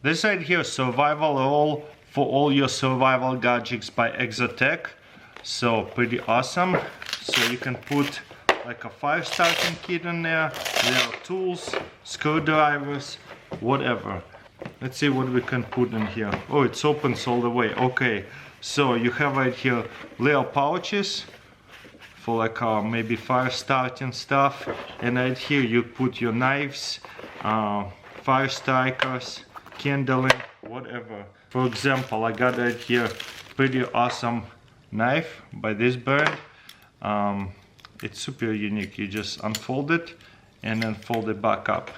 This right here, survival roll for all your survival gadgets by Exotech. So pretty awesome. So you can put like a fire starting kit in there. There are tools, screwdrivers, whatever. Let's see what we can put in here. Oh, it opens all the way. Okay, so you have right here little pouches for like maybe fire starting stuff, and right here you put your knives, fire strikers, kindling, whatever. For example, I got right here pretty awesome knife by this brand. It's super unique. You just unfold it and then fold it back up,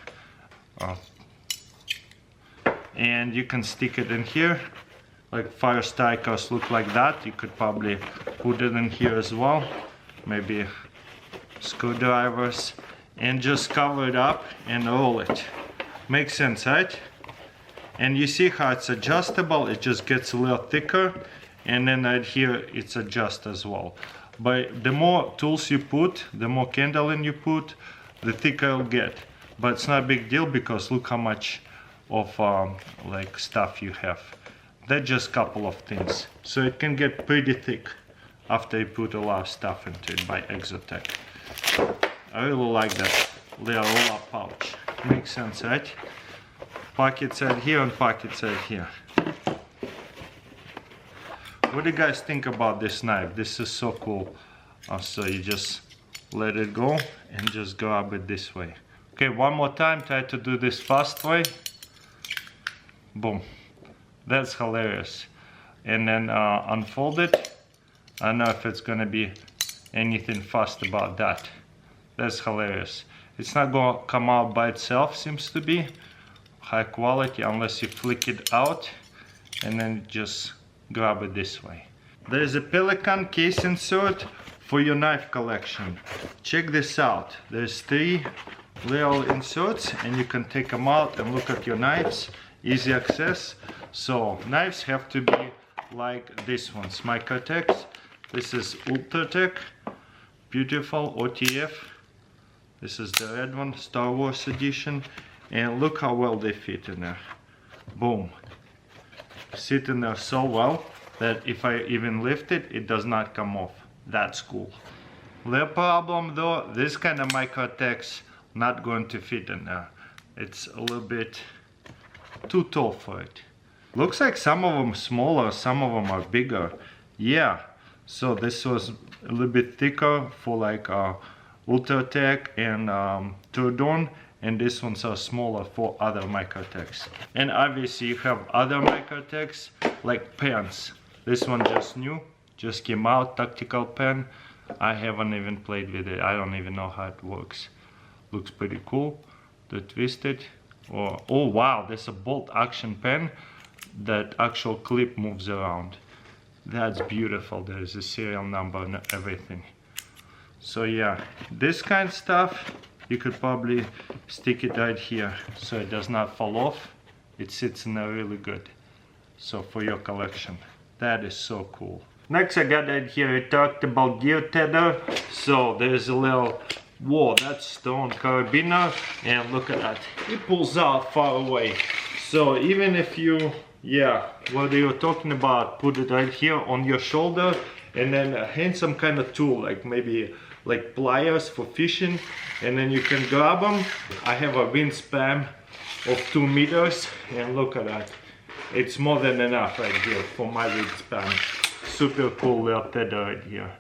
and you can stick it in here. Like fire strikers look like that. You could probably put it in here as well. Maybe screwdrivers, and just cover it up and roll it. Makes sense, right? And you see how it's adjustable. It just gets a little thicker, and then right here it's adjust as well. But the more tools you put, the more kindling you put, the thicker it'll get. But it's not a big deal because look how much of like stuff you have. That's just a couple of things. So it can get pretty thick after you put a lot of stuff into it by Exotech. I really like that little roll-up pouch. Makes sense, right? Pockets right here and pockets right here. What do you guys think about this knife? This is so cool. So you just let it go and just grab it this way. Okay, one more time, try to do this fast way. Boom. That's hilarious. And then unfold it. I don't know if it's gonna be anything fast about that. That's hilarious. It's not gonna come out by itself, seems to be. High quality, unless you flick it out and then just grab it this way. There's a Pelican case insert for your knife collection. Check this out. There's 3 little inserts and you can take them out and look at your knives. Easy access. So knives have to be like this one, Microtex. This is Ultratech, beautiful OTF. This is the red one, Star Wars edition. And look how well they fit in there. Boom. Sit in there so well that if I even lift it, it does not come off. That's cool. The problem though, this kind of Microtex not going to fit in there. It's a little bit too tall for it. Looks like some of them smaller, some of them are bigger. Yeah, so this was a little bit thicker for like Ultratech and Turdon, and these ones are smaller for other Microtex. And obviously you have other Microtex like pens. This one just new, just came out, tactical pen. I haven't even played with it. I don't even know how it works. Looks pretty cool. To twist it. Or, oh wow, there's a bolt action pen that actual clip moves around. That's beautiful. There's a serial number and everything. So yeah, this kind of stuff you could probably stick it right here so it does not fall off. It sits in there really good. So for your collection, that is so cool. Next I got right here retractable gear tether. So there's a little, whoa, that's stone carabiner, and look at that, it pulls out far away. So even if you, yeah, what you're talking about, put it right here on your shoulder and then hand some kind of tool, like maybe like pliers for fishing, and then you can grab them. I have a wingspan of 2 meters, and look at that. It's more than enough right here for my wingspan. Super cool little tether right here.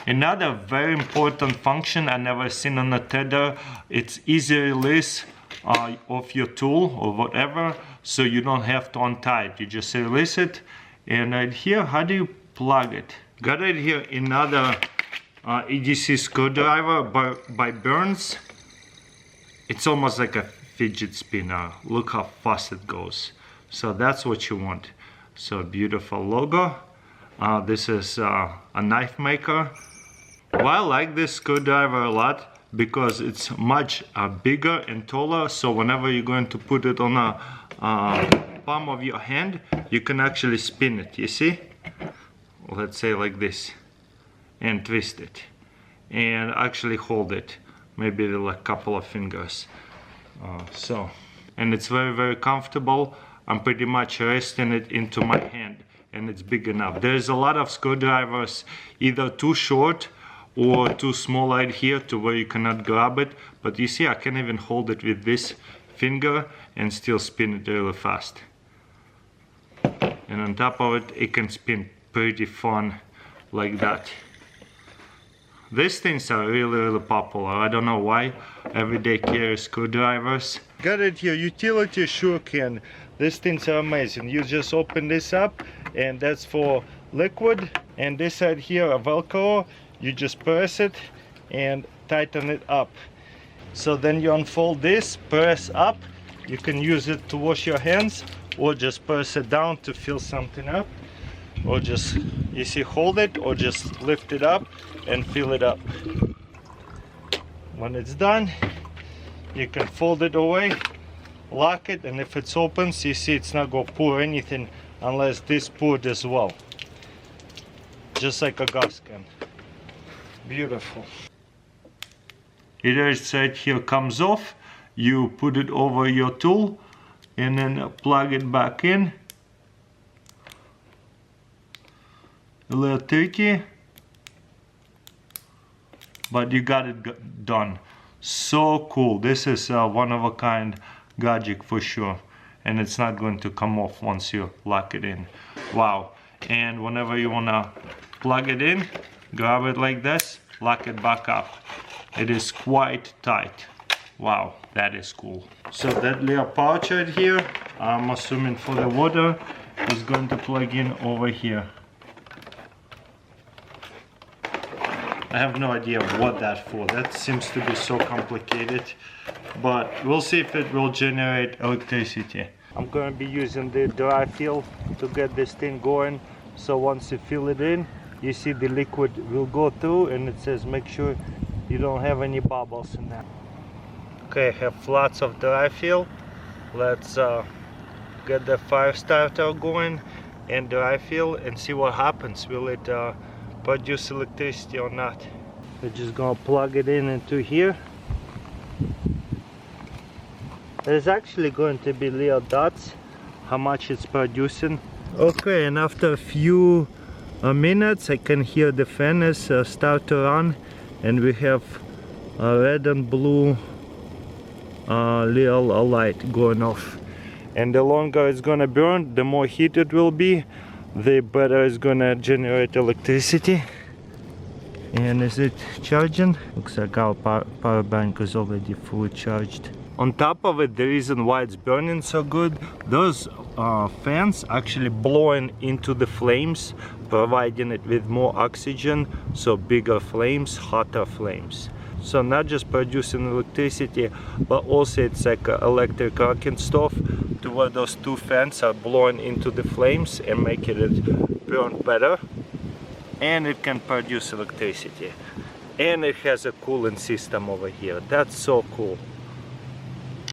Another very important function I never seen on a tether, it's easy release of your tool or whatever, so you don't have to untie it. You just release it, and right here, how do you plug it? Got right here another EDC screwdriver by Burns. It's almost like a fidget spinner. Look how fast it goes. So that's what you want. So beautiful logo. This is a knife maker. Well, I like this screwdriver a lot because it's much bigger and taller. So whenever you're going to put it on a palm of your hand, you can actually spin it. You see? Let's say like this, and twist it, and actually hold it, maybe with a couple of fingers. And it's very, very comfortable. I'm pretty much resting it into my hand and it's big enough. There's a lot of screwdrivers either too short or too small right here to where you cannot grab it, but you see I can even hold it with this finger and still spin it really fast. And on top of it, it can spin pretty fun like that. These things are really popular. I don't know why. Everyday carry screwdrivers. Got it here, utility sure can. These things are amazing. You just open this up and that's for liquid. And this side here, a Velcro, you just press it and tighten it up. So then you unfold this, press up. You can use it to wash your hands or just press it down to fill something up. Or just, you see, hold it or just lift it up and fill it up. When it's done, you can fold it away, lock it, and if it's open, you see it's not going to pour anything unless this poured as well. Just like a gas can. Beautiful. Either side here comes off, you put it over your tool and then plug it back in. A little tricky, but you got it done. So cool. This is a one-of-a-kind gadget for sure, and it's not going to come off once you lock it in. Wow. And whenever you want to plug it in, grab it like this, lock it back up. It is quite tight. Wow, that is cool. So that little pouch right here, I'm assuming for the water, is going to plug in over here. I have no idea what that's for. That seems to be so complicated, but we'll see if it will generate electricity. I'm going to be using the dry fill to get this thing going. So once you fill it in, you see the liquid will go through and it says make sure you don't have any bubbles in there. Okay, I have lots of dry fill. Let's get the fire starter going and dry fill and see what happens. Will it produce electricity or not? We're just gonna plug it in into here. There's actually going to be little dots how much it's producing. Okay, and after a few minutes I can hear the fan is start to run, and we have a red and blue little light going off. And the longer it's gonna burn, the more heat it will be, the better it's gonna generate electricity. And is it charging? Looks like our power bank is already fully charged. On top of it, the reason why it's burning so good, those fans actually blowing into the flames, providing it with more oxygen, so bigger flames, hotter flames. So not just producing electricity, but also it's like an electric arcing stove, to where those two fans are blowing into the flames and making it burn better. And it can produce electricity. And it has a cooling system over here. That's so cool.